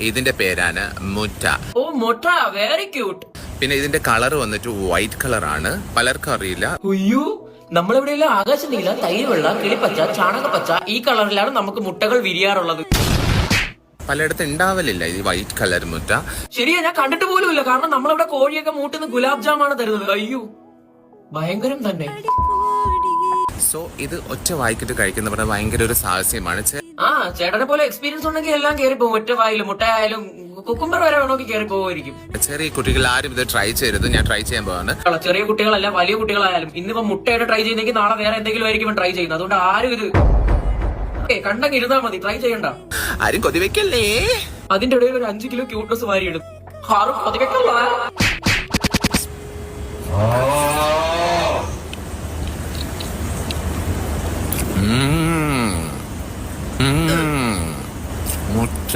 ഇതിന്റെ പേരാണ് മുട്ട. ഓ മുട്ട, വെരി ക്യൂട്ട്. പിന്നെ ഇതിന്റെ കളർ വന്നിട്ട് വൈറ്റ് കളറാണ്, പലർക്കും അറിയില്ല. അയ്യോ, നമ്മളെവിടെയെല്ലാം ആകാശ നീല, തൈര് വെള്ള, കിളിപ്പച്ച, ചാണകപ്പച്ച, ഈ കളറിലാണ് നമുക്ക് മുട്ടകൾ വിരിയാറുള്ളത്. പലയിടത്തും ഉണ്ടാവലില്ല ഈ വൈറ്റ് കളർ മുട്ട. ശരിയാ, ഞാൻ കണ്ടിട്ട് പോലുമില്ല. കാരണം നമ്മളിവിടെ കോഴിയൊക്കെ മൂട്ടുന്ന ഗുലാബ് ജാമാണ് തരുന്നത്. അയ്യോ, ഭയങ്കരം തന്നെ. സോ ഇത് ഒറ്റ വായിക്കിട്ട് കഴിക്കുന്ന പറഞ്ഞാൽ ഭയങ്കര ഒരു സാഹസ്യമാണ്. ആ, ചേട്ടനെ പോലെ എക്സ്പീരിയൻസ് ഉണ്ടെങ്കിൽ എല്ലാം കയറി പോകും. ഒറ്റ വായിലും മുട്ടയായാലും കുക്കുംബർ വരെ വേണമെങ്കിൽ കയറി പോകുമായിരിക്കും. ചെറിയ കുട്ടികൾ ആരും ഇത് ട്രൈ ചെയ്യരുത്. ഞാൻ ട്രൈ ചെയ്യാൻ പോവാണ്. ചെറിയ കുട്ടികളല്ല, വലിയ കുട്ടികളായാലും ഇന്നിപ്പോ മുട്ടയുടെ ട്രൈ ചെയ്യുന്നെങ്കിൽ നാളെ വേറെ എന്തെങ്കിലും ആയിരിക്കും ട്രൈ ചെയ്യുന്നത്. അതുകൊണ്ട് ആരും ഇത് കണ്ടെങ്കിൽ ഇരുന്നാ മതി, ട്രൈ ചെയ്യണ്ട. ആരും കൊതിവെക്കല്ലേ. അതിന്റെ ഇടയിൽ ഒരു 5 കിലോ ക്യൂട്ട്നസ് വാരിയിടും. ആരും കൊതിവെക്കല്ല. മുട്ട.